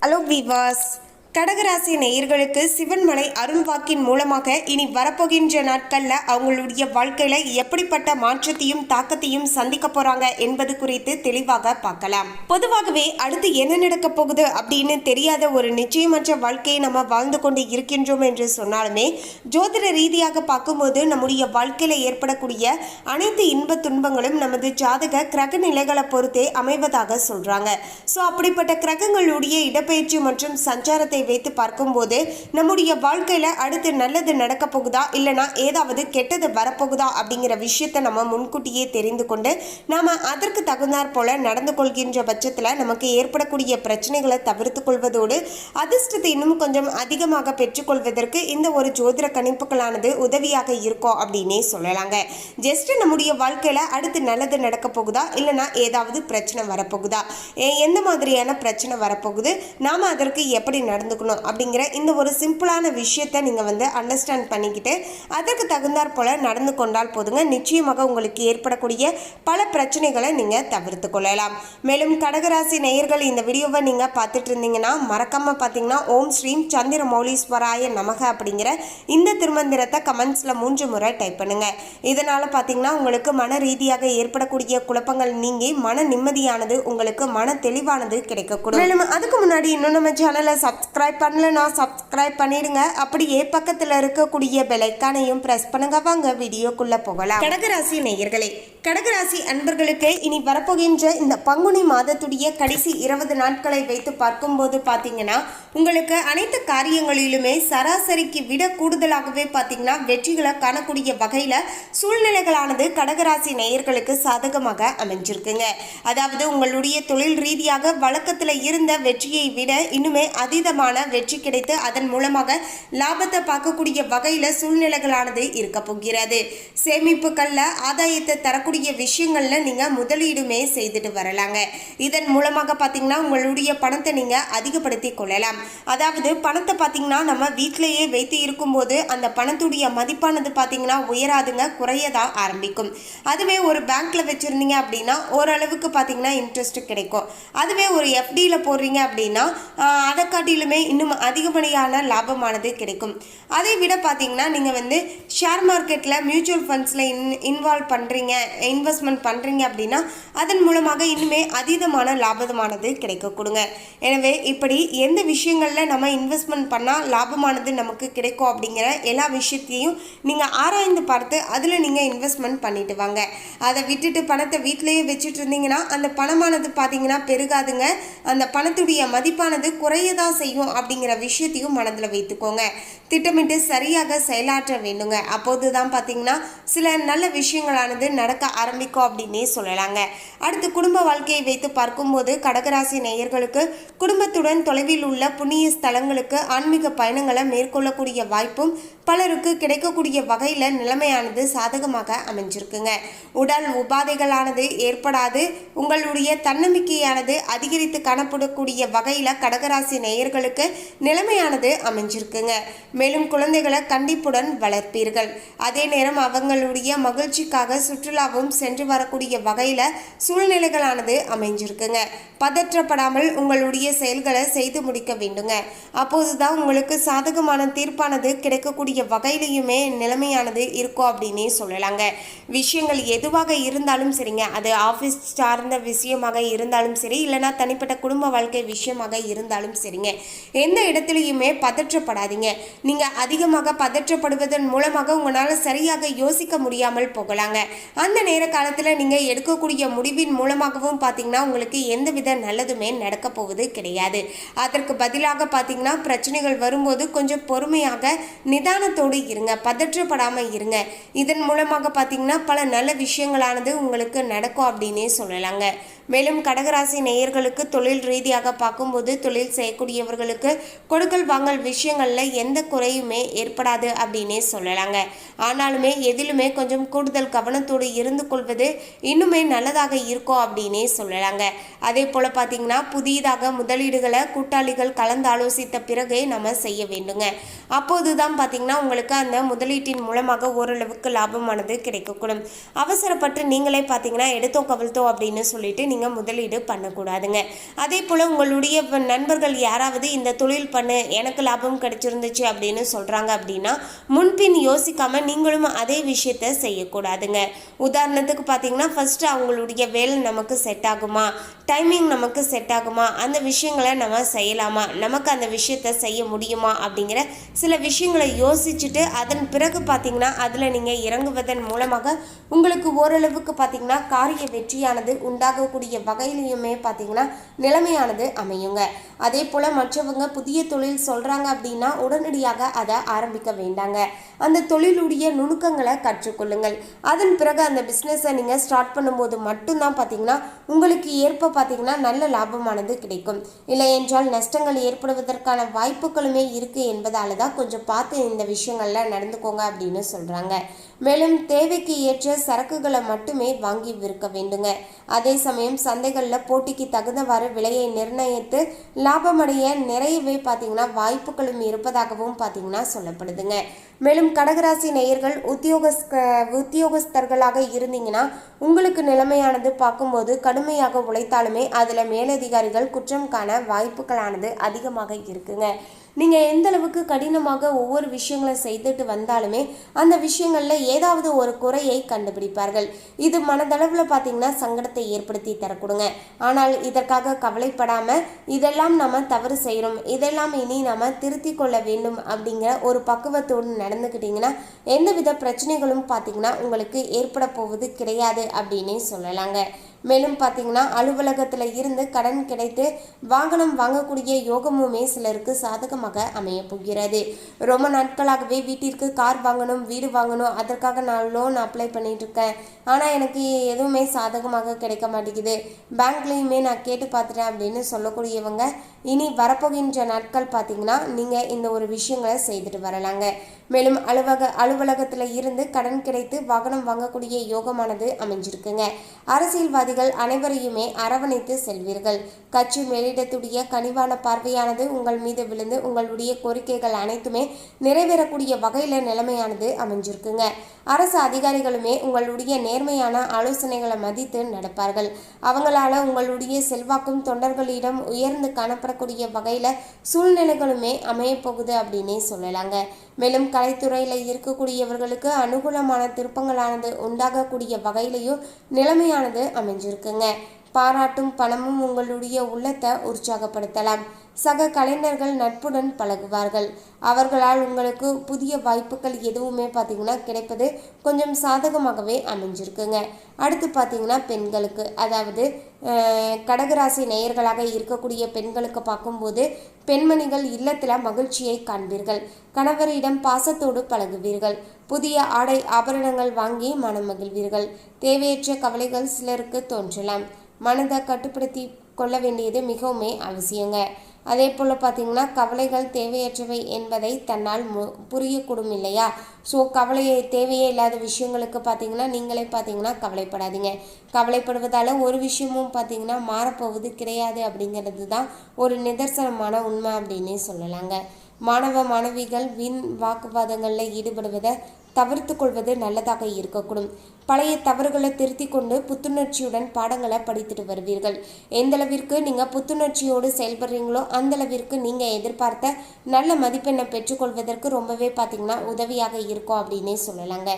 Hello viewers, கடகராசி நேயர்களுக்கு சிவன்மலை அருள்வாக்கின் மூலமாக இனி வரப்போகின்ற நாட்களில் அவங்களுடைய வாழ்க்கையில் எப்படிப்பட்ட மாற்றத்தையும் தாக்கத்தையும் சந்திக்க போகிறாங்க என்பது குறித்து தெளிவாக பார்க்கலாம். பொதுவாகவே அடுத்து என்ன நடக்க போகுது அப்படின்னு தெரியாத ஒரு நிச்சயமற்ற வாழ்க்கையை நம்ம வாழ்ந்து கொண்டு இருக்கின்றோம் என்று சொன்னாலுமே, ஜோதிட ரீதியாக பார்க்கும்போது நம்முடைய வாழ்க்கையில் ஏற்படக்கூடிய அனைத்து இன்ப துன்பங்களும் நமது ஜாதக கிரக நிலைகளை பொறுத்தே அமைவதாக சொல்கிறாங்க. ஸோ அப்படிப்பட்ட கிரகங்களுடைய இடப்பெயர்ச்சி மற்றும் சஞ்சாரத்தை வைத்து பார்க்கும்போது நம்முடைய வாழ்க்கையில அடுத்து நல்லது நடக்க போகுதா இல்லைனா ஏதாவது கெட்டது வரப்போகுதா அப்படிங்கிற விஷயத்தை நம்ம முன்கூட்டியே தெரிந்து கொண்டு நாம அதற்கு தகுந்தாற் போல நடந்து கொள்கின்ற பட்சத்தில் நமக்கு ஏற்படக்கூடிய பிரச்சனைகளை தவிர்த்து கொள்வதோடு அதிர்ஷ்டத்தை இன்னும் கொஞ்சம் அதிகமாக பெற்றுக்கொள்வதற்கு இந்த ஒரு ஜோதிட கணிப்புகளானது உதவியாக இருக்கும் அப்படின்னே சொல்லலாங்க. ஜஸ்ட் நம்முடைய வாழ்க்கையில அடுத்து நல்லது நடக்க போகுதா இல்லைனா ஏதாவது பிரச்சனை வரப்போகுதா, எந்த மாதிரியான பிரச்சனை வரப்போகுது, நாம அதற்கு எப்படி நடந்துக்கணும் அப்படிங்கிற இந்த ஒரு சிம்பிளான விஷயத்தை நீங்கள் அண்டர்ஸ்டாண்ட் பண்ணிக்கிட்டு அதற்கு தகுந்தாற் போல நடந்து கொண்டால் போதுங்க. நிச்சயமாக உங்களுக்கு ஏற்படக்கூடிய பல பிரச்சனைகளை நீங்கள் தவிர்த்து கொள்ளலாம். மேலும் கடகராசி நேயர்கள் இந்த வீடியோவை நீங்கள் பார்த்துட்டு இருந்தீங்கன்னா மறக்காம பார்த்தீங்கன்னா ஓம் ஸ்ரீம் சந்திர மௌலீஸ்வராய நமக அப்படிங்கிற இந்த திருமந்திரத்தை கமெண்ட்ஸில் 3 முறை டைப் பண்ணுங்க. இதனால் பார்த்தீங்கன்னா உங்களுக்கு மன ரீதியாக ஏற்படக்கூடிய குழப்பங்கள் நீங்கி மன நிம்மதியானது உங்களுக்கு மன தெளிவானது கிடைக்கக்கூடும். மேலும் அதுக்கு முன்னாடி இன்னும் நம்ம சேனலை சப்ஸ்கிரைப் பண்ணலன்னா சப்ஸ்கிரைப் பண்ணிடுங்க. அப்படியே பக்கத்தில் இருக்கக்கூடிய பெல் ஐகானையும் பிரஸ் பண்ணுங்க. வாங்க வீடியோக்குள்ள போகலாம். கடகராசி நேயர்களே, கடகராசி அன்பர்களுக்கு இனி வரப்போகின்ற இந்த பங்குனி மாதத்துடைய கடைசி 20 நாட்களை வைத்து பார்க்கும்போது பார்த்தீங்கன்னா உங்களுக்கு அனைத்து காரியங்களிலுமே சராசரிக்கு விட கூடுதலாகவே பார்த்தீங்கன்னா வெற்றிகளை காணக்கூடிய வகையில் சூழ்நிலைகளானது கடகராசி நேயர்களுக்கு சாதகமாக அமைஞ்சிருக்குங்க. அதாவது உங்களுடைய தொழில் ரீதியாக வழக்கத்தில் இருந்த வெற்றியை விட இன்னுமே அதீதமான வெற்றி கிடைத்து அதன் மூலமாக லாபத்தை பார்க்கக்கூடிய வகையில் சூழ்நிலைகளானது இருக்க போகிறது. சேமிப்புகளில் ஆதாயத்தை தரக்கூடிய விஷயங்கள்ல நீங்க முதலீடுமே செய்துட்டு வரலாங்க. இதன் மூலமாக பார்த்தீங்கன்னா உங்களுடைய பணத்தை நீங்க அதிகப்படுத்தி கொள்ளலாம். அதாவது பணத்தை பார்த்தீங்கன்னா நம்ம வீட்டிலேயே வைத்து இருக்கும்போது அந்த பணத்துடைய மதிப்பானது பார்த்தீங்கன்னா உயராதுங்க, குறையதான் ஆரம்பிக்கும். அதுவே ஒரு பேங்க்ல வச்சிருந்தீங்க அப்படின்னா ஓரளவுக்கு பார்த்தீங்கன்னா இன்ட்ரெஸ்ட் கிடைக்கும். அதுவே ஒரு எஃப்டியில போடுறீங்க அப்படின்னா அதை காட்டிலுமே இன்னும் அதிகப்படியான லாபமானது கிடைக்கும். அதை விட பார்த்தீங்கன்னா நீங்கள் ஷேர் மார்க்கெட்டில் மியூச்சுவல் ஃபண்ட்ஸில் இன்வால்வ் பண்ணுறீங்க, இன்வெஸ்ட்மெண்ட் பண்ணுறீங்க அப்படின்னா அதன் மூலமாக இன்னுமே அதீதமான லாபமானது கிடைக்க கொடுங்க. எனவே இப்படி எந்த விஷயங்களில் நம்ம இன்வெஸ்ட்மெண்ட் பண்ணால் லாபமானது நமக்கு கிடைக்கும் அப்படிங்கிற எல்லா விஷயத்தையும் நீங்கள் ஆராய்ந்து பார்த்து அதில் நீங்கள் இன்வெஸ்ட்மெண்ட் பண்ணிட்டு வாங்க. அதை விட்டுட்டு பணத்தை வீட்டிலேயே வச்சுட்டு இருந்தீங்கன்னா அந்த பணமானது பார்த்தீங்கன்னா பெருகாதுங்க, அந்த பணத்துடைய மதிப்பானது குறையதான் செய்யும் அப்படிங்கிற விஷயத்தையும் மனதில் வைத்துக்கோங்க. திட்டமிட்டு சரியாக செயலாற்ற வேண்டுங்க. அப்போது தான் பார்த்தீங்கன்னா சில நல்ல விஷயங்களானது நடக்க ஆரம்பிக்கும் அப்படின்னே சொல்லலாங்க. அடுத்து குடும்ப வாழ்க்கையை வைத்து பார்க்கும்போது கடகராசி நேயர்களுக்கு குடும்பத்துடன் தொலைவில் உள்ள புண்ணிய ஸ்தலங்களுக்கு ஆன்மீக பயணங்களை மேற்கொள்ளக்கூடிய வாய்ப்பும் பலருக்கு கிடைக்கக்கூடிய வகையில் நிலைமையானது சாதகமாக அமைஞ்சிருக்குங்க. உடல் உபாதைகளானது ஏற்படாது, உங்களுடைய தன்னம்பிக்கையானது அதிகரித்து காணப்படக்கூடிய வகையில் கடகராசி நேயர்களுக்கு நிலைமையானது அமைஞ்சிருக்குங்க. மேலும் குழந்தைகளை கண்டிப்புடன் வளர்ப்பீர்கள். அதே நேரம் அவங்களுடைய மகிழ்ச்சிக்காக சுற்றுலாவும் சென்று வரக்கூடிய வகையில் சூழ்நிலைகளானது அமைஞ்சிருக்குங்க. பதற்றப்படாமல் உங்களுடைய செயல்களை செய்து முடிக்க வேண்டுங்க. அப்போதுதான் உங்களுக்கு சாதகமான தீர்ப்பானது கிடைக்கக்கூடிய வகையிலையுமே நிலைமையானது இருக்கும் அப்படின்னே சொல்லலாங்க. விஷயங்கள் எதுவாக இருந்தாலும் சரிங்க, அது ஆஃபீஸ் சார்ந்த விஷயமாக இருந்தாலும் சரி இல்லைனா தனிப்பட்ட குடும்ப வாழ்க்கை விஷயமாக இருந்தாலும் சரிங்க, எந்த இடத்துலையுமே பதற்றப்படாதீங்க. நீங்கள் அதிகமாக பதற்றப்படுவதன் மூலமாக உங்களால் சரியாக யோசிக்க முடியாமல் போகலாங்க. அந்த நேர காலத்தில் நீங்கள் எடுக்கக்கூடிய முடிவின் மூலமாகவும் பார்த்தீங்கன்னா உங்களுக்கு எந்தவித நல்லதுமே நடக்க போவது கிடையாது. அதற்கு பதிலாக பார்த்தீங்கன்னா பிரச்சனைகள் வரும்போது கொஞ்சம் பொறுமையாக நிதானத்தோடு இருங்க, பதற்றப்படாமல் இருங்க. இதன் மூலமாக பார்த்தீங்கன்னா பல நல்ல விஷயங்களானது உங்களுக்கு நடக்கும் அப்படின்னே சொல்லலாங்க. மேலும் கடகராசி நேயர்களுக்கு தொழில் ரீதியாக பார்க்கும்போது தொழில் செய்யக்கூடியவர்களுக்கு கொடுக்கல் வாங்கல் விஷயங்களில் எந்த குறையுமே ஏற்படாது அப்படின்னே சொல்லலாங்க. ஆனாலுமே எதிலுமே கொஞ்சம் கூடுதல் கவனத்தோடு இருந்து கொள்வது இன்னுமே நல்லதாக இருக்கும் அப்படின்னே சொல்லலாங்க. அதே போல் பார்த்தீங்கன்னா புதிதாக முதலீடுகளை கூட்டாளிகள் கலந்து ஆலோசித்த பிறகே நம்ம செய்ய வேண்டுங்க. அப்போது தான் பார்த்தீங்கன்னா உங்களுக்கு அந்த முதலீட்டின் மூலமாக ஓரளவுக்கு லாபமானது கிடைக்கக்கூடும். அவசரப்பட்டு நீங்களே பார்த்தீங்கன்னா எடுத்தோம் கவிழ்த்தோம் அப்படின்னு சொல்லிட்டு நீங்கள் முதலீடு பண்ணக்கூடாதுங்க. அதே போல் உங்களுடைய நண்பர்கள் யாராவது இந்த தொழில் பண்ணு எனக்கு லாபம் கிடைச்சிருந்துச்சு அப்படின்னு சொல்கிறாங்க அப்படின்னா முன்பின் யோசிக்காமல் நீங்களும் அதே விஷயத்த செய்யக்கூடாதுங்க. உதாரணத்துக்கு பார்த்தீங்கன்னா ஃபஸ்ட்டு அவங்களுடைய வேலை நமக்கு செட் ஆகுமா, டைமிங் நமக்கு செட் ஆகுமா, அந்த விஷயங்களை நம்ம செய்யலாமா, நமக்கு அந்த விஷயத்த செய்ய முடியுமா அப்படிங்கிற சில விஷயங்களை யோசிச்சுட்டு அதன் பிறகு பார்த்தீங்கன்னா அதில் நீங்கள் இறங்குவதன் மூலமாக உங்களுக்கு ஓரளவுக்கு பார்த்தீங்கன்னா காரிய வெற்றியானது உண்டாகக்கூடிய வகையிலையுமே பார்த்தீங்கன்னா நிலைமையானது அமையுங்க. அதே போல் மற்றவங்க புதிய தொழில் சொல்கிறாங்க அப்படின்னா உடனடியாக அதை ஆரம்பிக்க வேண்டாங்க. அந்த தொழிலுடைய நுணுக்கங்களை கற்றுக்கொள்ளுங்கள். அதன் பிறகு அந்த பிஸ்னஸை நீங்கள் ஸ்டார்ட் பண்ணும்போது மட்டும்தான் பார்த்தீங்கன்னா உங்களுக்கு ஏற்ப பார்த்தீங்கன்னா நல்ல லாபமானது கிடைக்கும். இல்லை என்றால் நஷ்டங்கள் ஏற்படுவதற்கான வாய்ப்புகளுமே இருக்குது என்பதால தான் கொஞ்சம் பார்த்து இந்த விஷயங்களில் நடந்துக்கோங்க அப்படின்னு சொல்கிறாங்க. மேலும் தேவைக்கு ஏற்ற சரக்குகளை மட்டுமே வாங்கி விற்க வேண்டுங்க. அதே சமயம் சந்தைகளில் போட்டிக்கு தகுந்தவாறு விலையை நிர்ணயித்து லாபமடைய நிறையவே பார்த்தீங்கன்னா வாய்ப்புகளும் இருப்பதாகவும் பார்த்தீங்கன்னா சொல்லப்படுதுங்க. மேலும் கடகராசி நேயர்கள் உத்தியோகஸ்தர்களாக இருந்தீங்கன்னா உங்களுக்கு நிலைமையானது பார்க்கும்போது கடுமையாக உழைத்தாலுமே அதில் மேலதிகாரிகள் குற்றம் காண வாய்ப்புகளானது அதிகமாக இருக்குங்க. நீங்கள் எந்த அளவுக்கு கடினமாக ஒவ்வொரு விஷயங்களை செய்துட்டு வந்தாலுமே அந்த விஷயங்களில் ஏதாவது ஒரு குறையை கண்டுபிடிப்பார்கள். இது மனதளவில் பார்த்தீங்கன்னா சங்கடத்தை ஏற்படுத்தி தரக்கூடுங்க. ஆனால் இதற்காக கவலைப்படாமல் இதெல்லாம் நம்ம தவறு செய்கிறோம், இதெல்லாம் இனி நம்ம திருத்தி கொள்ள வேண்டும் அப்படிங்கிற ஒரு பக்குவத்தோடு நடந்துக்கிட்டிங்கன்னா எந்தவித பிரச்சனைகளும் பார்த்தீங்கன்னா உங்களுக்கு ஏற்பட போவது கிடையாது அப்படின்னே சொல்லலாங்க. மேலும் பார்த்தீங்கன்னா அலுவலகத்தில் இருந்து கடன் கிடைத்து வாகனம் வாங்கக்கூடிய யோகமுமே சிலருக்கு சாதகமாக அமைய போகிறது. ரொம்ப நாட்களாகவே வீட்டிற்கு கார் வாங்கணும், வீடு வாங்கணும், அதற்காக நான் லோன் அப்ளை பண்ணிட்டு இருக்கேன், ஆனால் எனக்கு எதுவுமே சாதகமாக கிடைக்க மாட்டேங்குது, பேங்க்லேயுமே நான் கேட்டு பார்த்துட்டேன் அப்படின்னு சொல்லக்கூடியவங்க இனி வரப்போகின்ற நாட்கள் பார்த்தீங்கன்னா நீங்கள் இந்த ஒரு விஷயங்களை செய்துட்டு வரலாங்க. மேலும் அலுவலகத்தில் இருந்து கடன் கிடைத்து வாகனம் வாங்கக்கூடிய யோகமானது அமைஞ்சிருக்குங்க. அரசியல்வாதிகள் அனைவரையுமே அரவணைத்து செல்வீர்கள். கட்சி மேலிடத்துடைய கனிவான பார்வையானது உங்கள் மீது விழுந்து உங்களுடைய கோரிக்கைகள் அனைத்துமே நிறைவேறக்கூடிய வகையில் நிலைமையானது அமைஞ்சிருக்குங்க. அரசு அதிகாரிகளுமே உங்களுடைய நேர்மையான ஆலோசனைகளை மதித்து நடப்பார்கள். அவங்களால உங்களுடைய செல்வாக்கும் தொண்டர்களிடம் உயர்ந்து காணப்படக்கூடிய வகையில் சூழ்நிலைகளுமே அமையப்போகுது அப்படின்னே சொல்லலாங்க. மேலும் கலைத்துறையில் இருக்கக்கூடியவர்களுக்கு அனுகூலமான திருப்பங்களானது உண்டாகக்கூடிய வகையிலையும் நிலைமையானது அமைஞ்சிருக்குங்க. பாராட்டும் பணமும் உங்களுடைய உள்ளத்தை உற்சாகப்படுத்தலாம். சக கலைஞர்கள் நட்புடன் பழகுவார்கள். அவர்களால் உங்களுக்கு புதிய வாய்ப்புகள் எதுவுமே பார்த்தீங்கன்னா கிடைப்பது கொஞ்சம் சாதகமாகவே அமைஞ்சிருக்குங்க. அடுத்து பார்த்தீங்கன்னா பெண்களுக்கு, அதாவது கடகராசி நேயர்களாக இருக்கக்கூடிய பெண்களுக்கு பார்க்கும்போது பெண்மணிகள் இல்லத்தில் மகிழ்ச்சியை காண்பீர்கள். கணவரிடம் பாசத்தோடு பழகுவீர்கள். புதிய ஆடை ஆபரணங்கள் வாங்கி மனம் மகிழ்வீர்கள். தேவையற்ற கவலைகள் சிலருக்கு தோன்றலாம். மனதை கட்டுப்படுத்தி கொள்ள வேண்டியது மிகவும் அவசியங்க. அதே போல் பார்த்தீங்கன்னா கவலைகள் தேவையற்றவை என்பதை தன்னால் புரியக்கூடும் இல்லையா? ஸோ கவலையை தேவையே இல்லாத விஷயங்களுக்கு பார்த்தீங்கன்னா நீங்களே பார்த்தீங்கன்னா கவலைப்படாதீங்க. கவலைப்படுவதால் ஒரு விஷயமும் பார்த்தீங்கன்னா மாறப்போவது கிடையாது அப்படிங்கிறது தான் ஒரு நிதர்சனமான உண்மை அப்படின்னே சொல்லலாங்க. மாணவ மாணவிகள் வீண் வாக்குவாதங்களில் ஈடுபடுவதை தவிர்த்து கொள்வது நல்லதாக இருக்கக்கூடும். பழைய தவறுகளை திருத்தி கொண்டு புத்துணர்ச்சியுடன் பாடங்களை படித்துட்டு வருவீர்கள். எந்தளவிற்கு நீங்கள் புத்துணர்ச்சியோடு செயல்படுறீங்களோ அந்தளவிற்கு நீங்கள் எதிர்பார்த்த நல்ல மதிப்பெண்ணை பெற்றுக்கொள்வதற்கு ரொம்பவே பார்த்தீங்கன்னா உதவியாக இருக்கும் அப்படின்னே சொல்லலாங்க.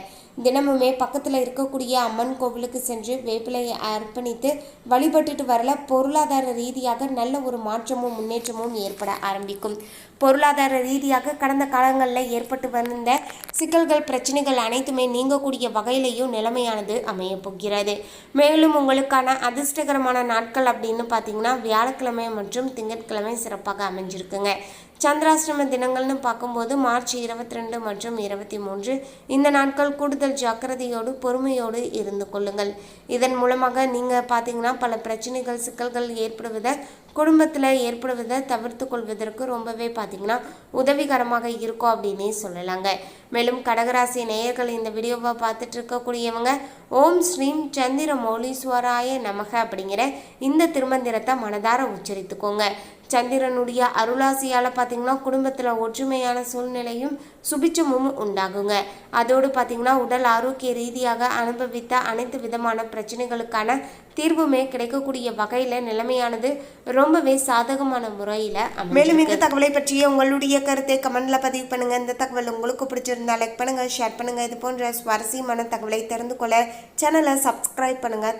தினமுமே பக்கத்தில் இருக்கக்கூடிய அம்மன் கோவிலுக்கு சென்று வேப்பிலையை அர்ப்பணித்து வழிபட்டுட்டு வரல பொருளாதார ரீதியாக நல்ல ஒரு மாற்றமும் முன்னேற்றமும் ஏற்பட ஆரம்பிக்கும். பொருளாதார ரீதியாக கடந்த காலங்களில் ஏற்பட்டு வந்த சிக்கல்கள் பிரச்சனைகள் அனைத்துமே நீங்கக்கூடிய வகையிலையும் நிலைமையானது அமைய போகிறது. மேலும் உங்களுக்கான அதிர்ஷ்டகரமான நாட்கள் அப்படின்னு பார்த்தீங்கன்னா வியாழக்கிழமை மற்றும் திங்கட்கிழமை சிறப்பாக அமைஞ்சிருக்குங்க. சந்திராஷ்டம தினங்கள்னு பார்க்கும்போது மார்ச் 22 மற்றும் 23 இந்த நாட்கள் கூடுதல் ஜாக்கிரதையோடு பொறுமையோடு இருந்து கொள்ளுங்கள். இதன் மூலமாக நீங்கள் பார்த்தீங்கன்னா பல பிரச்சனைகள் சிக்கல்கள் ஏற்படுவதை குடும்பத்தில் ஏற்படுவதை தவிர்த்து கொள்வதற்கு ரொம்பவே பார்த்தீங்கன்னா உதவிகரமாக இருக்கும் அப்படின்னே சொல்லலாங்க. மேலும் கடகராசி நேயர்கள் இந்த வீடியோவை பார்த்துட்டு இருக்கக்கூடியவங்க ஓம் ஸ்ரீம் சந்திர மௌலீஸ்வராய நமக அப்படிங்கிற இந்த திருமந்திரத்தை மனதார உச்சரித்துக்கோங்க. சந்திரனுடைய அருளாசியால் பார்த்திங்கன்னா குடும்பத்தில் ஒற்றுமையான சூழ்நிலையும் சுபிச்சமும் உண்டாகுங்க. அதோடு பார்த்திங்கன்னா உடல் ஆரோக்கிய ரீதியாக அனுபவித்த அனைத்து விதமான பிரச்சனைகளுக்கான தீர்வுமே கிடைக்கக்கூடிய வகையில் நிலைமையானது ரொம்பவே சாதகமான முறையில். மேலும் இந்த தகவலை பற்றிய உங்களுடைய கருத்தை கமெண்ட்ல பதிவு பண்ணுங்க. இந்த தகவல் உங்களுக்கு பிடிச்சிருந்தா லைக் பண்ணுங்க, ஷேர் பண்ணுங்க. இது போன்ற சுவாரஸ்யமான தகவலை தெரிந்து கொள்ள சேனலை சப்ஸ்கிரைப் பண்ணுங்க.